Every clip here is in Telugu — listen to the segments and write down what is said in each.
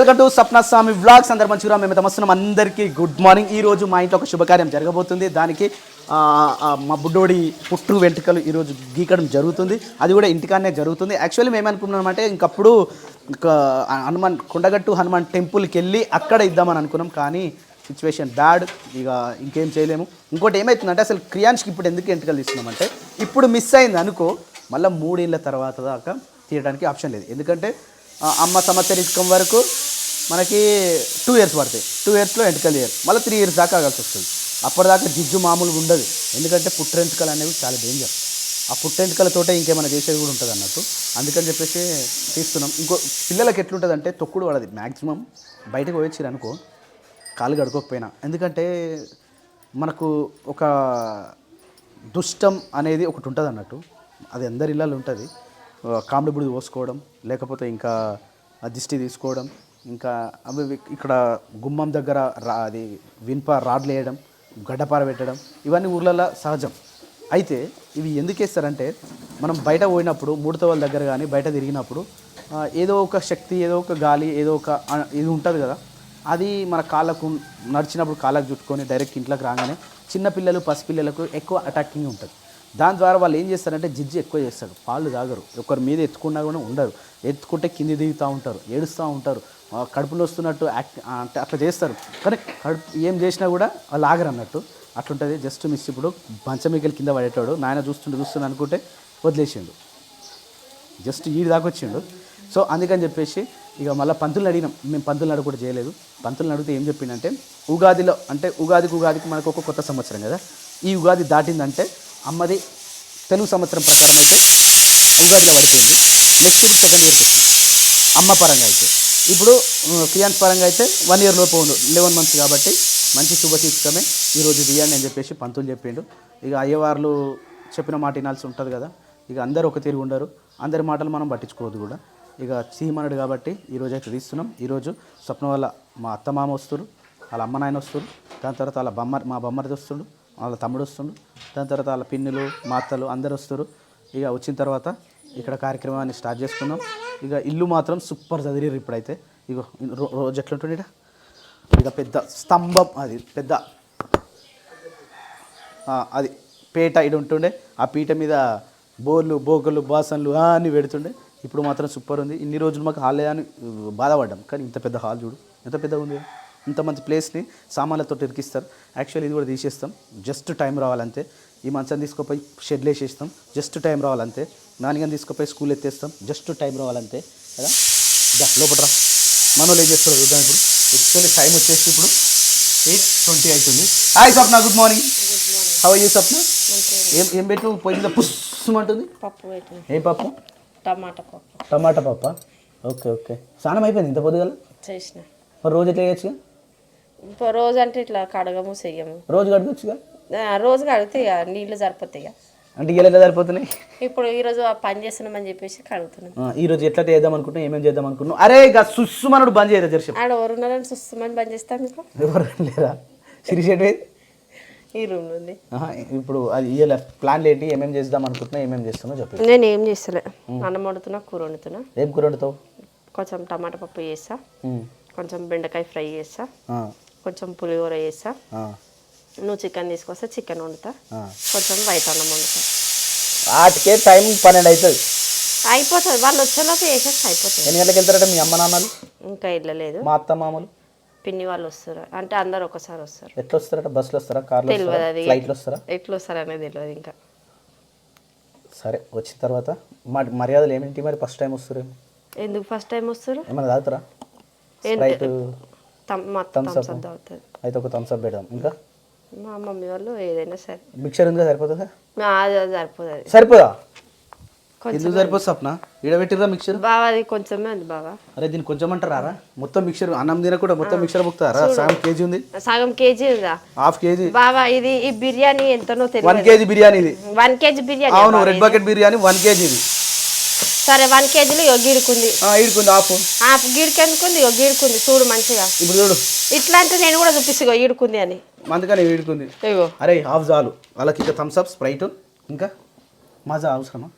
Welcome to Sapna Swami vlogs. అందరు మంచిగా మేము వస్తున్నాం. అందరికీ గుడ్ మార్నింగ్. ఈ రోజు మా ఇంట్లో ఒక శుభకార్యం జరగబోతుంది. దానికి మా బుడ్డోడి పుట్టు వెంట్రుకలు ఈరోజు గీకడం జరుగుతుంది. అది కూడా ఇంటికాడనే జరుగుతుంది. యాక్చువల్లీ మేము అనుకున్నామంటే ఇంకప్పుడు హనుమాన్ కొండగట్టు హనుమాన్ టెంపుల్కి వెళ్ళి అక్కడ ఇద్దామని అనుకున్నాం. కానీ సిచ్యువేషన్ బ్యాడ్, ఇక ఇంకేం చేయలేము. ఇంకోటి ఏమవుతుందంటే అసలు క్రియాన్స్కి ఇప్పుడు ఎందుకు ఎంట్రుకలు తీస్తున్నామంటే ఇప్పుడు మిస్ అయింది అనుకో మళ్ళీ 3 ఏళ్ళ తర్వాత దాకా తీయడానికి ఆప్షన్ లేదు. ఎందుకంటే అమ్మ సంవత్సరం వరకు మనకి 2 ఇయర్స్ పడతాయి. 2 ఇయర్స్లో ఎంటుకలు చేయరు. మళ్ళీ 3 ఇయర్స్ దాకా ఆగాల్సి వస్తుంది. అప్పటిదాకా జిజ్జు మామూలుగా ఉండదు. ఎందుకంటే పుట్టెంటుకలు అనేవి చాలా డేంజర్. ఆ పుట్టెంటుకలతోటే ఇంకేమైనా చేసేది కూడా ఉంటుంది అన్నట్టు. అందుకని చెప్పేసి తీస్తున్నాం. ఇంకో పిల్లలకి ఎట్లుంటుంది అంటే తొక్కుడు పడది. మ్యాక్సిమం బయటకు పోయొచ్చారు అనుకో కాలు కడుకోకపోయినా. ఎందుకంటే మనకు ఒక దుష్టం అనేది ఒకటి ఉంటుంది అన్నట్టు. అది అందరి ఇళ్ళలో ఉంటుంది. కామెడీ బుడి పోసుకోవడం, లేకపోతే ఇంకా దిష్టి తీసుకోవడం, ఇంకా అవి ఇక్కడ గుమ్మం దగ్గర అది రాడ్లు వేయడం, గడ్డపార పెట్టడం, ఇవన్నీ ఊర్లలో సహజం. అయితే ఇవి ఎందుకు వేస్తారంటే మనం బయట పోయినప్పుడు మూడతవాళ్ళ దగ్గర కానీ బయట తిరిగినప్పుడు ఏదో ఒక శక్తి, ఏదో ఒక గాలి, ఏదో ఒక ఇది ఉంటుంది కదా, అది మన కాళ్ళకు నడిచినప్పుడు కాళ్ళకు చుట్టుకొని డైరెక్ట్ ఇంట్లోకి రాగానే చిన్నపిల్లలు పసిపిల్లలకు ఎక్కువ అటాకింగ్ ఉంటుంది. దాని ద్వారా వాళ్ళు ఏం చేస్తారంటే జిజ్జి ఎక్కువ చేస్తారు. పాలు తాగరు. ఒకరి మీద ఎత్తుకున్నా కూడా ఉండరు. ఎత్తుకుంటే కింది దిగుతూ ఉంటారు, ఏడుస్తూ ఉంటారు, కడుపులో వస్తున్నట్టు అంటే అట్లా చేస్తారు. కానీ కడుపు ఏం చేసినా కూడా వాళ్ళు ఆగరు అన్నట్టు అట్లుంటుంది. Just miss. ఇప్పుడు పంచమికలు కింద పడేటాడు నాయన చూస్తుండు అనుకుంటే వదిలేసిండు. జస్ట్ ఈ దాకా వచ్చిండు. సో అందుకని చెప్పేసి ఇక మళ్ళీ పంతులను అడిగినాం. మేము పంతులను అడుగు కూడా చేయలేదు. పంతులను అడిగితే ఏం చెప్పిందంటే ఉగాదిలో అంటే ఉగాదికి మనకు ఒక కొత్త సంవత్సరం కదా, ఈ ఉగాది దాటిందంటే అమ్మది తెలుగు సంవత్సరం ప్రకారం అయితే ఉగాదిలో పడిపోయింది. నెక్స్ట్ ఇప్పుడు సెకండ్ ఇయర్కి వచ్చింది అమ్మ పరంగా అయితే. ఇప్పుడు క్రియాన్స్ పరంగా అయితే 1 ఇయర్ లోపు ఉండు, 11 మంత్స్ కాబట్టి మంచి శుభసూచకమే ఈరోజు తీయండి అని చెప్పేసి పంతులు చెప్పిండు. ఇక అయ్యవార్లు చెప్పిన మాట వినాల్సి ఉంటుంది కదా. ఇక అందరూ ఒక తీరు ఉండరు, అందరి మాటలు మనం పట్టించుకోవద్దు కూడా. ఇక సీమనుడు కాబట్టి ఈరోజు అయితే తీస్తున్నాం. ఈరోజు స్వప్న వల్ల మా అత్త మామ వస్తారు, వాళ్ళ అమ్మ నాయన వస్తారు, దాని తర్వాత వాళ్ళ మా బొమ్మరిది వస్తుండు, వాళ్ళ తమ్ముడు వస్తుండు, దాని తర్వాత వాళ్ళ పిన్నులు మా అత్తలు అందరు వస్తారు. ఇక వచ్చిన తర్వాత ఇక్కడ కార్యక్రమాన్ని స్టార్ట్ చేసుకుందాం. ఇక ఇల్లు మాత్రం సూపర్ చదివారు ఇప్పుడైతే. ఇక రోజు ఎట్లుంటుండే ఇక పెద్ద స్తంభం, అది పెద్ద అది పీట ఇది ఉంటుండే. ఆ పీట మీద బోకలు బాసన్లు అన్నీ పెడుతుండే. ఇప్పుడు మాత్రం సూపర్ ఉంది. ఇన్ని రోజులు మాకు హాల్ లేదని బాధపడ్డాం. కానీ ఇంత పెద్ద హాల్ చూడు ఎంత పెద్దగా ఉంది. ఇంత మంచి ప్లేస్ని సామాన్లతో ఇరికిస్తారు. యాక్చువల్లీ ఇది కూడా తీసేస్తాం, జస్ట్ టైం రావాలంతే. ఈ మంచం తీసుకుపోయి షెడ్లు వేసేస్తాం, జస్ట్ టైం రావాలంతే. నాన్నగాని తీసుకుపోయి స్కూల్ ఎత్తేస్తాం, జస్ట్ టైం రావాలంతే కదా. లోపల మనోళ్ళు ఏం చేస్తారు చూద్దాం. ఇప్పుడు యాక్చువల్లీ టైం వచ్చేసి ఇప్పుడు 8:20 అవుతుంది. Hi Swapna, good morning. How are you Swapna? ఏం పెట్టు పోయిందా పుస్సుమంటుంది? ఏం పప్పు? టమాటా పప్ప. ఓకే. స్నానం అయిపోయింది ఇంత పొద్దుగల చేసిన. మరి రోజు ఎట్లా చేయొచ్చుగా? రోజు అంటే ఇట్లా కడగము చెయ్యము. రోజు కడగొచ్చుగా? రోజు కడిగితే ఇక నీళ్ళు సరిపోతాయి. అంటే ఇలా సరిపోతున్నాయి. ఇప్పుడు ఈరోజు పని చేస్తున్నామని చెప్పేసి కడుగుతున్నాం. ఈరోజు ఎట్లా చేద్దాం అనుకుంటున్నాం, ఏమేమి చేద్దాం అనుకుంటున్నాం? అరే ఇక సుస్సుమనుడు బంద్ చేయరా జర్షి. ఆడ ఎవరున్నారని సుస్తమని బంద్ చేస్తాం. మీకు ఎవరు లేరా? సిరిషెట్ ఈ రూమ్ ఉంది. ఇప్పుడు అది ఇయ్యలే ప్లాన్లు ఏంటి, ఏమేమి చేద్దాం అనుకుంటున్నా, ఏమేమి చేస్తున్నా చెప్పి. నేను ఏం చేస్తలే, అన్నం వండుతున్నా, కూర వండుతున్నా. ఏం కూర వండుతావు? కొంచెం టమాటా పప్పు చేస్తా, కొంచెం బెండకాయ ఫ్రై చేస్తా, కొంచెం పులిహోర చేస్తా. నువ్వు చికెన్ తీసుకొస్తా, చికెన్ వండుతా, కొంచెం వైట్ అన్నం వండుతా. వాటికే టైం 12 అవుతుంది. అయిపోతుంది. వాళ్ళు వచ్చేలోపు వేసేస్తే అయిపోతుంది. ఎన్ని గంటలకు వెళ్తారట మీ అమ్మ నాన్నలు? ఇంకా వెళ్ళలేదు. మా అత్త మామలు పిన్ని వాళ్ళు వస్తారు. అంటే అందరు ఒకసారి వస్తారు. ఎట్లా వస్తారట? బస్సులో వస్తారా, కార్లో వస్తారా, ఫ్లైట్లో వస్తారా? ఎట్లా వస్తారు అనేది తెలియదు ఇంకా. సరే, వచ్చిన తర్వాత మర్యాదలు ఏమిటి మరి? ఫస్ట్ టైం వస్తారు. ఎందుకు ఫస్ట్ టైం వస్తారు? ఏమన్నా తాగుతారా? తాగుతుంది. అయితే ఒక థమ్స్ అప్ పెడదాం. ఇంకా మా మమ్మీ వాళ్ళు ఏదైనా సరే. మిక్చర్ ఉందిగా, సరిపోతుందా? సరిపోతుంది. సరిపోదా? ఎందుకు సరిపోతుంది స్వప్న? ఈడబెట్టిరా మిక్చర్? బాగా అది కొంచెమే ఉంది బాగా. అరే దీన్ని కొంచెం అంటారా? మొత్తం మిక్చర్ అన్నం తినకుండా మొత్తం మిక్చర్ ముక్తారా? సగం కేజీ ఉంది. సగం కేజీ ఉందా? హాఫ్ కేజీ బాబా. ఇది ఈ బిర్యానీ ఎంతనో తెలియదు. 1 కేజీ బిర్యానీ ఇది. 1 కేజీ బిర్యానీ? అవును, రెడ్ బకెట్ బిర్యానీ 1 కేజీ ఇది. సరే 1 కేజీలో గీడుకుంది. ఈడుకుంది హాఫ్ గీడుకెందుకుంది? గీడుకుంది చూడు మంచిగా. ఇప్పుడు చూడు ఇట్లా అంటే నేను కూడా చూపిస్తా ఈడుకుంది అని. అందుకని ఈడుకుంది. అరే హాఫ్ చాలు వాళ్ళకి. ఇంకా థమ్స్ అప్, స్ప్రైట్, ఇంకా మజా అవసరమా?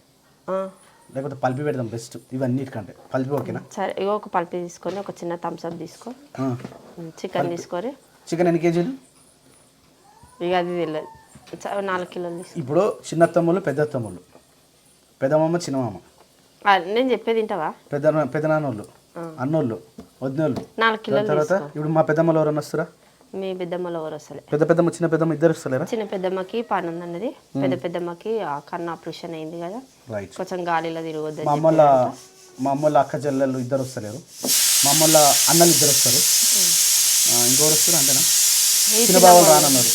లేకపోతే పల్పి పెడదాం బెస్ట్ ఇవన్నిటికంటే పల్పి ఓకేనా సరే ఇగో ఒక పల్పి తీసుకొని ఒక చిన్న థమ్స్అప్ తీసుకో, చికెన్ తీసుకొని. చికెన్ ఎన్ని కేజీలు? ఇక అది తెలియదు, 4 కిలోలు తీసుకో. ఇప్పుడు చిన్న తమ్ముళ్ళు పెద్ద తమ్ముళ్ళు, పెద్దమామ చిన్నమామ, నేను చెప్పేది వింటావా? పెద్దనాన్నోళ్ళు, అన్నోళ్ళు, వదినోళ్ళు, 4 కిలోలు తర్వాత ఇప్పుడు మా పెద్దమ్మలు ఎవరన్నా వస్తారా? మీ పెద్దమ్మలో ఎవరు వస్తలే. పెద్దమ్మ చిన్న పెద్దమ్మ ఇద్దరు వస్తలేరా? చిన్న పెద్దమ్మకి పని ఉందన్నది, పెద్దమ్మకి కన్ను ఆపరేషన్ అయింది కదా, రైట్. కొంచెం గాలిలో తిరగొద్దు. మా అమ్మల అక్క చెల్లెళ్ళు ఇద్దరు వస్తలేరు, మా అమ్మల అన్నలు ఇద్దరు వస్తారు, ఇంకొకరు వస్తారు అంతేనా? చిన్నబావులు రానన్నారు,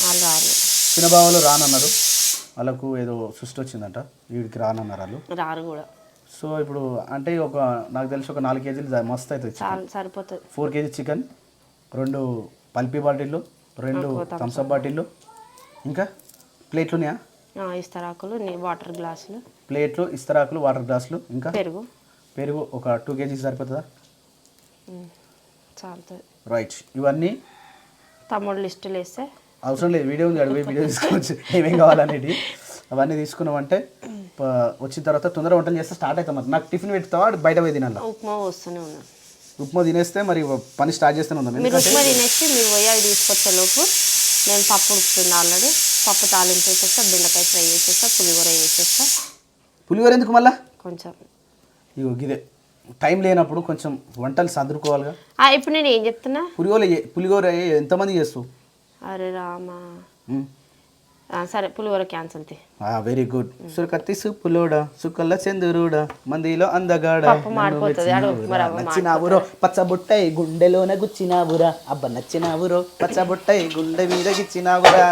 చిన్నబావులు రానన్నారు, వాళ్ళకు ఏదో సృష్టి వచ్చిందంట, వీడికి రానన్నారు వాళ్ళు, రారు కూడా. సో ఇప్పుడు అంటే నాకు తెలిసి ఒక 4 కేజీలు మస్తు అవుతుంది, సరిపోతుంది. 4 కేజీ చికెన్, 2 పల్పీ బాటిళ్ళు, 2 థమ్స్అప్ బాటిళ్ళు, ఇంకా ప్లేట్లు ఉన్నాయా? ఇస్తరాకులు, వాటర్ గ్లాసులు, ప్లేట్లు, ఇస్తరాకులు, వాటర్ గ్లాసులు, ఇంకా పెరుగు ఒక 2 కేజీస్ సరిపోతుందా? చాలుతుంది. రైట్. ఇవన్నీ తమ్ముడు లిస్టులు వేస్తే అవసరం లేదు, వీడియో ఉంది అడిగి వీడియో తీసుకోవచ్చు ఏమేం కావాలనేది. అవన్నీ తీసుకున్నామంటే వచ్చిన తర్వాత తొందరగా వంటలు చేస్తే స్టార్ట్ అవుతాం. మరి నాకు టిఫిన్ పెడతావా బయట పోయి తినాలా? ఉప్మా వస్తూనే ఉన్నాను. ఉప్మా తినేస్తే మరి పని స్టార్ట్ చేస్తూనే ఉన్నాను. మీరు ఉప్మా తినేసి మీరు పోయి అవి తీసుకొచ్చే లోపు నేను పప్పు ఉడుకుతుంది ఆల్రెడీ. పప్పు తాలింపు వేసేస్తా, బెండకాయ ఫ్రై చేసేస్తా, పులిహోర వేసేస్తా. పులిహోర ఎందుకు మళ్ళా? కొంచెం ఇగో ఇదే టైం లేనప్పుడు కొంచెం వంటలు సదురుకోవాలిగా. ఇప్పుడు నేను ఏం చెప్తున్నా, పులిహోర ఎంతమంది చేస్తావు? అరే రామా, సరే పులిహోర క్యాన్సల్ తి. Very good. సురకత్తి సుప్పులోడా సుక్కల్ల చంద్రుడా మందిలో అందగాడ నచ్చినావురో పచ్చబుట్టై గుండెలోన గుచ్చినావురా, అబ్బ నచ్చినావురో పచ్చబుట్టై గుండె మీద గిచ్చినావురా.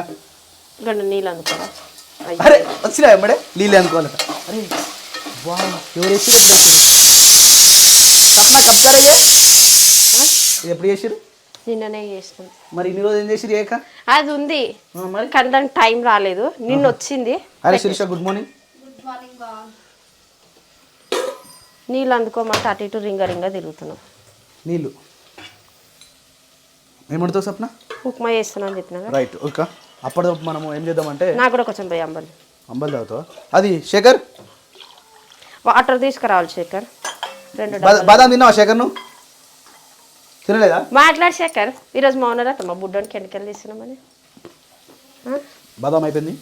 నీళ్ళు అనుకోరా? అరే వచ్చినా ఎమ్మడే నీళ్ళు అనుకోవాలట. అరే వా ఎవరు వేసిరు? సప్న కబ్జారయ్యా ఇది ఎప్పుడు చేసిరు? నిన్ననే చేసినాం. మరి ఇన్ని రోజు ఏం చేసిరు? ఏక అది ఉంది మరి, కానీ దానికి టైం రాలేదు, నిన్న వచ్చింది. అరే శిరీష గుడ్ మార్నింగ్. నీళ్ళు అందుకోమంటే అటు ఇటు రింగ తిరుగుతున్నాం. నీళ్ళు ఏమంటావు సప్న? ఉప్మా చేస్తున్నా అని చెప్పినా. రైట్. ఓకే. అప్పుడు మనము ఏం చేద్దామంటే నాకు కూడా కొంచెం పోయి అంబలి తాగుతావా? అది శేఖర్ వాటర్ తీసుకురావాలి. శేఖర్ 2 బాదాం తిన్నావా? శేఖర్ నువ్వు తినలేదా? మాట్లాడు శేఖర్. ఈరోజు మా ఓనర్ మా బుడ్డోనికి ఎన్నికలు తీస్తున్నామని. బాదాం అయిపోయింది.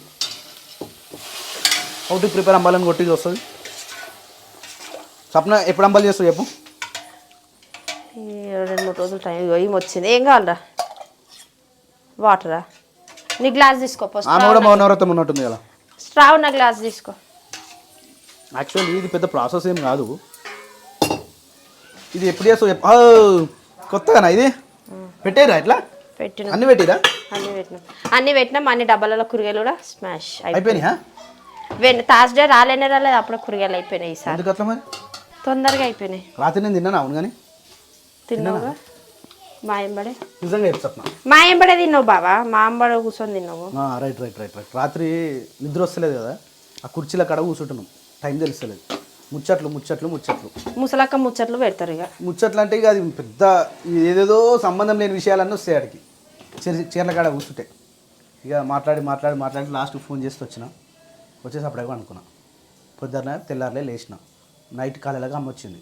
ఒకటి ప్రిపేర్ అంబాలని కొట్టి వస్తుంది. సప్న ఎప్పుడు అంబాలి చేస్తావు చెప్పు? 2-3 రోజులు టైం. ఏం వచ్చింది? ఏం కావాలరా? వాటరా? నీ గ్లాస్ తీసుకో. ఆమె కూడా మౌనవ్రతం ఉన్నట్టుంది కదా. స్ట్రా ఉన్న గ్లాస్ తీసుకో. యాక్చువల్లీ ఇది పెద్ద ప్రాసెస్ ఏం కాదు. ఇది ఎప్పుడు చేస్తావు? కొత్తగానా ఇది? పెట్టారా ఇట్లా? పెట్టినా. అన్ని పెట్టిరా? అన్ని పెట్టినాం. అన్ని డబ్బాలలో కూరగాయలు కూడా స్మాష్ అయిపోయినాయా? థర్స్డే రాలేదు, అప్పుడు కూరగాయలు అయిపోయినాయి. ఈసారి ఎందుకు అట్లా మరి? తొందరగా అయిపోయినాయి. రాత్రి నేను తిన్నాను. అవును కానీ తిన్నావుగా? మా ఎంబడే నిజంగా చెప్తున్నా, మా ఎంబడే తిన్నావు బావా. మా ఎంబడే కూర్చొని తిన్నావు. Right right right right. రాత్రి నిద్ర వస్తలేదు కదా, ఆ కుర్చీల కడ కూర్చుంటున్నాం, టైం తెలుస్తలేదు. ముచ్చట్లు ముచ్చట్లు ముచ్చట్లు ముసలక్క ముచ్చట్లు పెడతారు. ఇక ముచ్చట్లు అంటే ఇక అది పెద్ద ఏదేదో సంబంధం లేని విషయాలన్నీ వస్తాయి ఆడికి. చీరల కాడ కూర్చుంటే ఇక మాట్లాడి మాట్లాడి మాట్లాడి లాస్ట్ ఫోన్ చేసి వచ్చేసి అప్పుడే అనుకున్నా. పొద్దున్న తెల్లారులే లేచిన, నైట్ కాలేలాగా అమ్మ వచ్చింది.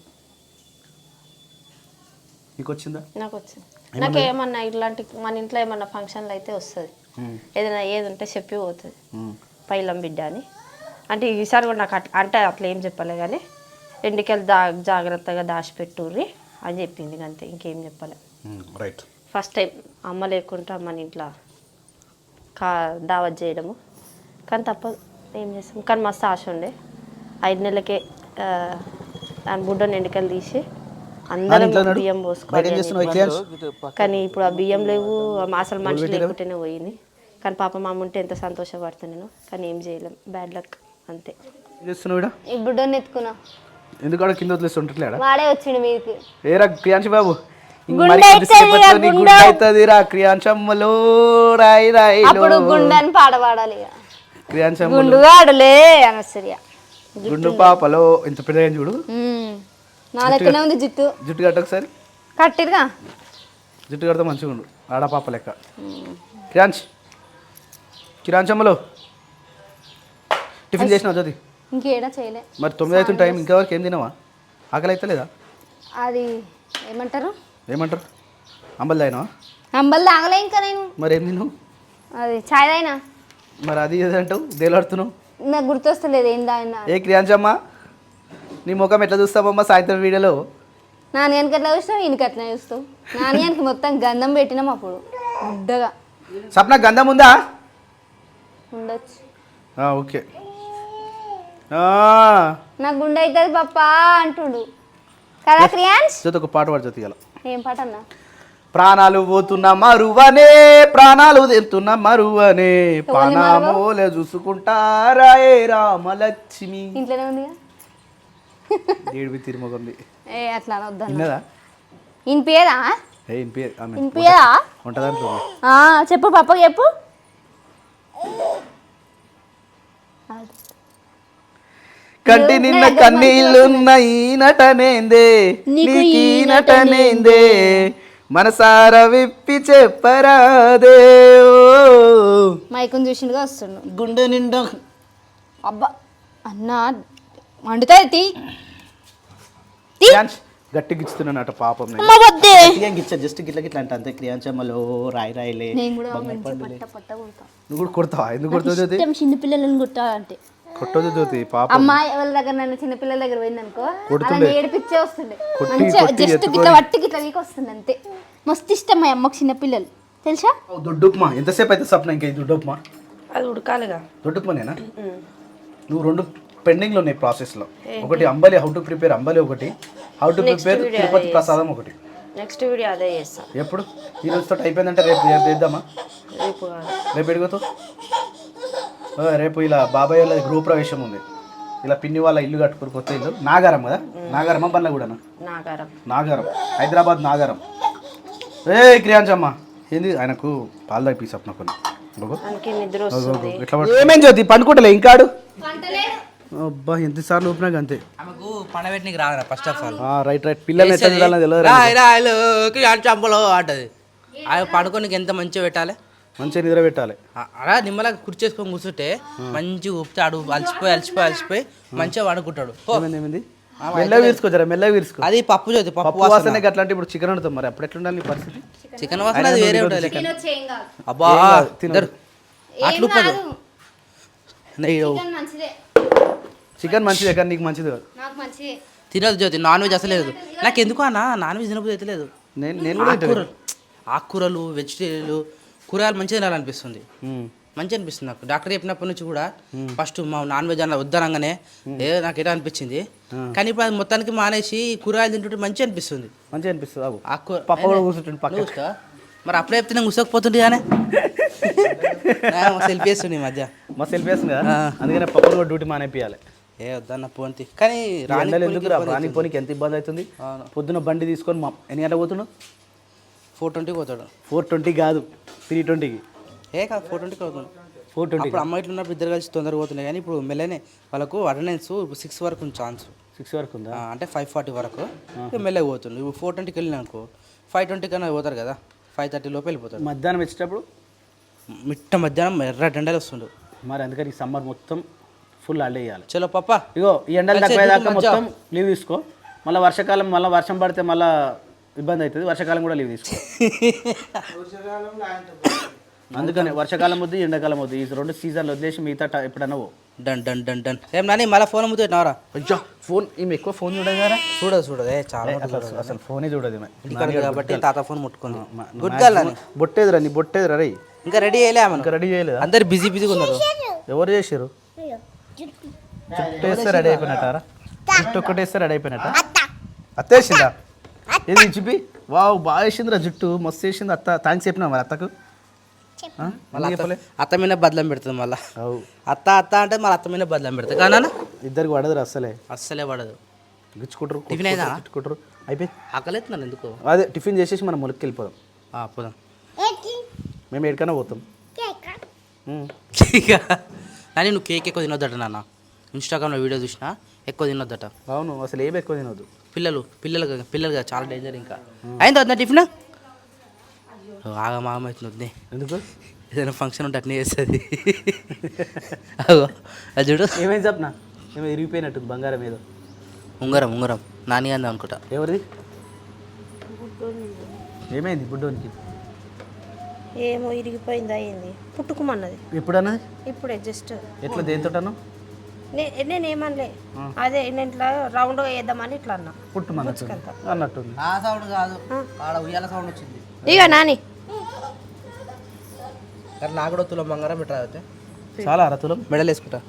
నీకు వచ్చిందా? నాకు వచ్చింది. నాకు ఏమన్నా ఇట్లాంటి మన ఇంట్లో ఏమన్నా ఫంక్షన్లు అయితే వస్తుంది, ఏదైనా ఏది ఉంటే చెప్పి పోతుంది. పైలం బిడ్డ అని అంటే ఈసారి కూడా నాకు అంటే అట్లా ఏం చెప్పలే, కానీ ఎండికెళ్ళి జాగ్రత్తగా దాచిపెట్టుర్రి అని చెప్పింది అంతే, ఇంకేం చెప్పలే. రైట్. ఫస్ట్ టైం అమ్మ లేకుండా మన ఇంట్లో దావత్ చేయడము, కానీ తప్పదు, ఏం చేస్తాం. కానీ మస్తు ఆశ ఉండే. 5 నెలలకే దాని బుడ్డని ఎండికలు తీసి అందరం బియ్యం పోసుకోవాలి. కానీ ఇప్పుడు ఆ బియ్యం లేవు, అసలు మనిషి లేకుంటేనే పోయింది. కానీ పాప మా అమ్మ ఉంటే ఎంత సంతోషపడుతున్నాను, కానీ ఏం చేయలేం, బ్యాడ్ లక్ అంతే. ఈ బుడ్డని ఎత్తుకున్నా. ఎందుకంటే కింద వదిలేస్తుంటట్లేడా? వాడే వచ్చిండు మీదకి. ఏరా క్రియాంశ బాబు, అప్పుడు గుండెని పాట పాడాలి. గుండు పాపలో ఎంత పెద్ద చూడు. నా లెక్కనే ఉంది జుట్టు. జుట్టు కట్ట ఒకసారి. కట్టిరుగా. జుట్టు కడితే మంచిగా ఉండు, ఆడపాప లెక్క. కిరాంశమ్మలో టిఫిన్ చేసినావు జ్యోతి? ఇంకేడా చేయలే. మరి 9 అవుతుంది టైం, ఇంతవరకు ఏం తినవా? ఆకలి అయితే లేదా? అది ఏమంటారు అంబలి తాగినావా? అంబల్ తాగలే ఇంకా నేను. మరి ఏం తిన్నావు? అది చాయ్ తాగినా. మరి అది ఏదంటావు దేలాడుతున్నావు? నాకు గుర్తొస్తలేదు ఏం తాగినా. ఏ క్రియాంశమ్మ, నీ ముఖం ఎట్లా చూస్తావమ్మా సాయంత్రం వీడియోలో? నాన్నగానికి ఎట్లా చూస్తావు, ఈయనకి ఎట్లా చూస్తావు? నాన్నగానికి మొత్తం గంధం పెట్టినాం అప్పుడు ముద్దగా. సప్న గంధం ఉందా? ఉండొచ్చు. ఓకే. నా గుండె అవుతుంది పప్పా అంటుడు కదా క్రియాన్స్. జొత ఒక పాట పాడు జొత ఇవాళ. ఏం పాట అన్నా? ప్రాణాలు పోతున్న మరువనే, ప్రాణాలు తెంతున్న మరువనే, పానామోలే చూసుకుంటారా ఏ రామలక్ష్మి. ఇంట్లోనే ఉందిగా. ఏడువి తిరుమగంది. ఏ అట్లా వద్దా? విన్నదా? ఇన్పియదా? ఇన్పియదా? ఉంటదంటే చెప్పు పప్పకి చెప్పు. కంటి నిన్న కన్నీళ్ళున్న ఈ నటనేందే, నీకు ఈ నటనేందే, మనసార విప్పి చెప్పరాదే. మైకుని చూసిండుగా వస్తుండు. గుండె నిండా అబ్బా అన్నా వండుతుంది. గట్టి గిచ్చుతున్నానట పాపం. జస్ట్ గిట్ల గిట్ల అంటే అంతే. క్రియాంచమ్మలో రాయి రాయిలే. నువ్వు కూడా కొడతావా? ఎందుకు కొడతావు జ్యోతి? చిన్నపిల్లలను కుట్టాలంటే కొట్టదు జ్యోతి పాపం. అమ్మాయి వాళ్ళ దగ్గర నన్ను చిన్నపిల్లల దగ్గర పోయిందనుకో ఏడిపిచ్చే వస్తుండే. జస్ట్ గిట్ల వట్టి గిట్ల వీక్ వస్తుంది అంతే. మస్తు ఇష్టం మా అమ్మకి చిన్నపిల్లలు తెలుసా. దొడ్డు ఉప్మా ఎంతసేపు అయితే సప్న ఇంకా దొడ్డు ఉప్మా? అది ఉడకాలిగా. దొడ్డు ఉప్మానేనా? నువ్వు 2 పెండింగ్లో ఉన్నాయి ప్రాసెస్లో. ఒకటి అంబలి, హౌ టు ప్రిపేర్ అంబలి, ఒకటి హౌ టు ప్రిపేర్ తిరుపతి ప్రసాదం, ఒకటి నెక్స్ట్ వీడియో అదే చేస్తా. ఎప్పుడు? ఈ రోజుతో అయిపోయిందంటే రేపు చేద్దామా? రేపు ఎడుగుతావు? రేపు ఇలా బాబాయ్ వాళ్ళ గృహప్రవేశం ఉంది. ఇలా పిన్ని వాళ్ళ ఇల్లు కట్టుకుని కొత్త ఇల్లు. నాగారం కదా? నాగారమా బండ్లగూడనా? నాగారం, హైదరాబాద్ నాగారం. క్రియాంచమ్మ ఏంది ఆయనకు పాలు తాగి పీసప్ నాకు ఏమేం జ్యోతి పండుకుంటలే ఇంకాడు. అబ్బా ఎంతసార్లు ఊపినాక అంతే. పండబెట్టినకి రాదు ఫస్ట్ ఆఫ్ ఆల్. రైట్ పిల్లలు చంపలో ఆటది. అవి పడుకోనికి ఎంత మంచిగా పెట్టాలి, మంచిగా నిద్ర పెట్టాలి. అలా నిమ్మలాగా కుర్చేసుకొని కూర్చుంటే మంచిగా ఊపుతాడు. అలసిపోయి మంచిగా పడుకుంటాడు. మెల్లగా వీర్చుకో, జర మెల్లగా వీర్చుకో. అది పప్పు జ్యోతి, పప్పు వాసన అట్లాంటి. ఇప్పుడు చికెన్ వండుతాం, మరి అప్పుడు ఎట్లుండాలి నీ పరిస్థితి? చికెన్ వాసన అది వేరే ఉంటుంది. అబ్బా తినరు అట్లు చికెన్ మంచిదే కానీ నీకు మంచిది కాదు. తినదు జ్యోతి, నాన్ వెజ్ అసలు లేదు నాకు. ఎందుకు అన్న నాన్ వెజ్ తినకపోతే అయితే లేదు. ఆకుకూరలు, వెజిటేబుల్, కూరగాయలు మంచిగా తినాలనిపిస్తుంది. మంచిగా అనిపిస్తుంది నాకు. డాక్టర్ చెప్పినప్పటి నుంచి కూడా ఫస్ట్ మా నాన్ వెజ్ అన్న వద్దనగానే నాకు ఎలా అనిపించింది. కానీ ఇప్పుడు అది మొత్తానికి మానేసి కూరగాయలు తింటుంటే మంచిగా అనిపిస్తుంది. మంచిగా అనిపిస్తుంది. మరి అప్పుడే చెప్తే నేను కూర్చోకపోతుండే కానీ సెల్ఫీ వేస్తుండే ఈ మధ్య. మా సెల్ఫీ వేస్తుంది కదా, అందుకనే పప్పులు కూడా డ్యూటీ మానేపియాలి. వద్దన్న పోంతి. కానీ రానిపోనికి ఎంత ఇబ్బంది అవుతుంది. పొద్దున బండి తీసుకొని ఎన్ని గంటలకు పోతున్నావు? 4:20 పోతాడు. 4:20 కాదు 3:20కి. కాదు 4:20 అవుతుంది. 4:20 ఇప్పుడు అమ్మాయి ఉన్నప్పుడు ఇద్దరు కలిసి తొందరగా పోతున్నాయి. కానీ ఇప్పుడు మెల్లనే వాళ్ళకు అటెండెన్స్ 6 వరకు ఉంది ఛాన్స్. 6 వరకు ఉందా? అంటే 5:40 వరకు మెల్లగా పోతుంది. ఇప్పుడు 4:20కి వెళ్ళినా అనుకో 5:20 కన్నా పోతారు కదా, 5:30 లోపు వెళ్ళిపోతాడు. మధ్యాహ్నం వచ్చేటప్పుడు మధ్యాహ్నం ఎర్ర ఎండలు వస్తుండు. మరి అందుకని ఈ సమ్మర్ మొత్తం ఫుల్ హాలిడే ఇవ్వాలి. చలో పప్ప. ఇగో ఈ ఎండలు తక్కువేదాకా మొత్తం లీవ్ తీసుకో. మళ్ళీ వర్షాకాలం మళ్ళీ వర్షం పడితే మళ్ళీ ఇబ్బంది అవుతుంది. వర్షాకాలం కూడా లీవ్ తీసుకో. అందుకని వర్షాకాలం వద్దు, ఎండాకాలం వద్దు, ఈ 2 సీజన్లు వదిలేసి మిగతా ఎప్పుడన్నా డన్ ఏం నాని మళ్ళీ ఫోన్ అమ్ముతున్నారా? అయ్యా ఫోన్ ఈమె ఎక్కువ ఫోన్ చూడదు కదా. చూడదు చాలా అసలు ఫోనే చూడదు కాబట్టి తాత ఫోన్ ముట్టుకుంది. గుడ్ గర్ల్ అని బొట్టేదిరా నీ బొట్టేదిరా రే. ఇంకా రెడీ చేయలే, ఇంకా రెడీ చేయలేదు. అందరు బిజీగా ఉన్నారు. ఎవరు చేసారు? జుట్టు వేస్తే రెడీ అయిపోయినట్టారా? జుట్టు ఒక్కటి వేస్తే రెడీ అయిపోయినట్ట. అత్త వేసిందా? ఏది చూపి. వావ్ బాగా వేసిందిరా జుట్టు, మస్తు వేసింది. అత్త థ్యాంక్స్ చెప్పినా మరి అత్తకు? అత్త మీద బదలం పెడుతుంది మళ్ళీ. అత్త అంటే మళ్ళీ అత్త మీద బదలం పెడుతుంది కానీ ఇద్దరికి పడదు అస్సలే పడదు. గిచ్చుకుంటారు, టిఫిన్ అయినా గిచ్చుకుంటారు. అయిపోయింది. ఆకలేతున్నాను ఎందుకు. అదే టిఫిన్ చేసేసి మనం మొలకి వెళ్ళిపోదాం. పోదాం. మేము ఎక్కడికైనా పోతాం. కానీ నువ్వు కేక్ ఎక్కువ తినొద్దట నాన్న. ఇన్స్టాగ్రామ్లో వీడియో చూసినా ఎక్కువ తినొద్దట. అవును అసలు ఏమి ఎక్కువ తినొద్దు. పిల్లలుగా చాలా డేంజర్. ఇంకా అయింది వద్దా టిఫిన్? అవుతుంది. ఎందుకు? ఏదైనా ఫంక్షన్ ఉంటే అట్నే చేస్తుంది. అగో అది చూడు. ఏమైంది చెప్పనా? ఏమో ఇరిగిపోయినట్టుంది బంగారం ఏదో. ఉంగరం నాని అందా అనుకుంటా. ఎవరిది? ఏమైంది బుడ్డోనికి? ఏమో ఇరిగిపోయిందా ఏంది, పుట్టుకుమన్నది. ఎప్పుడన్నది? ఇప్పుడే జస్ట్. ఎట్లా దేనితోటను? నేనేమనలే, అదే నేను ఇట్లా రౌండ్ వేద్దామని ఇట్లా అన్నా. పుట్టుమన్నట్టు అన్నట్టుంది. ఆ సౌండ్ కాదు, ఆడ ఉయ్యాల సౌండ్ వచ్చింది. ఇక నాని కానీ నాకు కూడా తులం బంగారం పెట్టరా అయితే చాలా అరతులం మెడల్ వేసుకుంటా.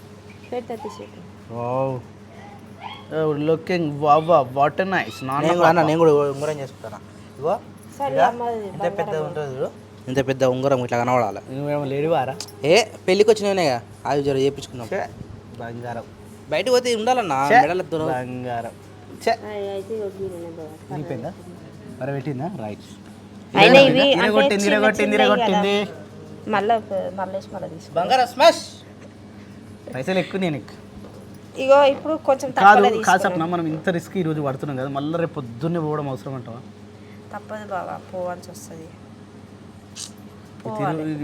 పెడతా తీసేది. Looking what nice. నేను కూడా ఉంగరం చేసుకుంటాను. ఇగో సరే అమ్మది ఇంత పెద్ద ఉంటుంది చూడు, ఇంత పెద్ద ఉంగరం ఇట్లా కనబడాలి. నువ్వేమో లేడివారా? ఏ పెళ్ళికి వచ్చినవినేగా అవి జర చేయించుకున్నాం. బంగారం బయటకు పోతే ఉండాలన్నా మెడలతో. బంగారం అయితే ఇరిగిపోయిందా? మరి పెట్టిందా? రైట్. అయినా ఇవి ఇరగొట్టింది. మళ్ళీ తీసుకో. బంగారం స్మాష్. పైసలు ఎక్కువ నేను ఎక్కువ ఇగో ఇప్పుడు కొంచెం కాదు కాసప్న మనం ఇంత రిస్క్ ఈరోజు పడుతున్నాం కదా, మళ్ళీ రేపు పొద్దున్నే పోవడం అవసరం అంటావా? తప్పదు బాబా, పోవాల్సి వస్తుంది.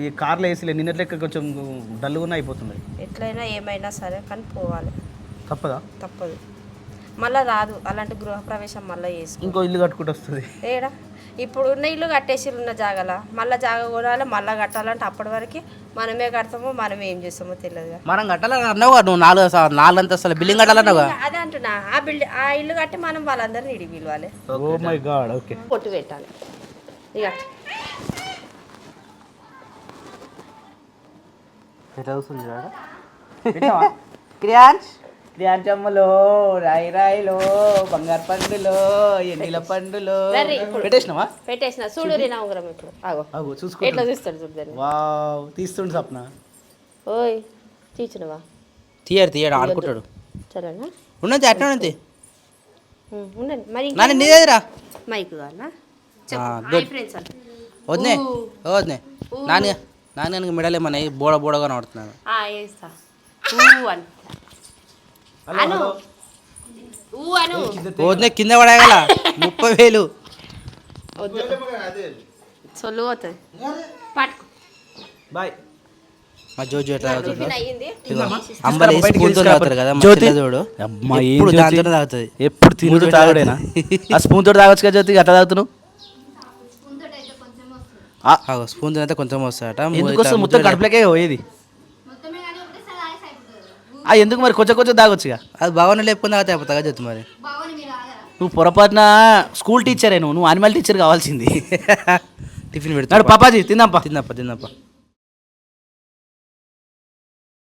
ఈ కార్లో వేసి నిన్నటి లెక్క కొంచెం డల్గా అయిపోతుంది. ఎట్లయినా ఏమైనా సరే కానీ పోవాలి. తప్పదా? తప్పదు, మళ్ళీ రాదు అలాంటి గృహప్రవేశం మళ్ళీ చేసుకో. ఇంకో ఇల్లు కట్టుకుంటూ వస్తుంది. ఏడా ఇప్పుడు ఉన్న ఇల్లు కట్టేసి ఉన్న జాగల మళ్ళీ జాగ కొనాలి, మళ్ళీ కట్టాలంటే అప్పటి వరకు మనమే కడతామో మనం ఏం చేస్తామో తెలియదుగా. మనం కట్టాలని అన్నావు, నువ్వు 4 అంతస్తుల బిల్డింగ్ కట్టాలన్నావు. అదే అంటున్నా, ఆ ఇల్లు కట్టి మనం వాళ్ళందరినీ ఇడిగి పిలవాలి. Oh my God. ఓకే, పొట్టు పెట్టాలి. ఇక ఎట్లా వస్తుంది క్రియాంచమ్మలో రాయిలో బంగారు పండులో ఎన్నిల పండులో పెట్టేసినావా? పెట్టేసిన చూడు రీ నా ఉంగరం ఇప్పుడు. ఆగో చూసుకో ఎట్లా చూస్తాడు చూద్దాన్ని. వావ్, తీస్తుండు సప్న. ఓయ్ తీర్చినవా? తీయడు ఆడుకుంటాడు. సరేనా ఉన్నది అట్లా ఉన్నది. ఉండండి మరి. నాన్న నీదేదిరా మైక్ కావాలా? ఫ్రెండ్స్ అంటే వద్దే నాన్న మెడల్ ఏమన్నా బోడగా నడుతున్నాను. వేస్తా అను వద్దే కింద పడగల 30,000 సొల్లు పోతుంది. పట్టుకో బాయ్. మా జోజు ఎట్లా తాగుతుంది? అంబలి స్పూన్తో తాగుతారు కదా మా చెల్లెదోడు. ఎప్పుడు దాంతోనే తాగుతుంది. ఎప్పుడు తినుడు తాగుడేనా? ఆ స్పూన్ తోటి తాగొచ్చు కదా జ్యోతి, అట్లా తాగుతున్నావు? స్పూన్ అయితే కొంచెం వస్తాయట. ఎందుకు మొత్తం కడుపులకే పోయేది? ఎందుకు మరి కొంచెం తాగొచ్చుగా. అది బాగానే లేపుకొని తాగితే అయిపోతా చెప్తా. మరి నువ్వు పొరపాటున స్కూల్ టీచరే, నువ్వు యానిమల్ టీచర్ కావాల్సింది. టిఫిన్ పెడతాడు. పాపాజీ తిందాంపా. తిందప్ప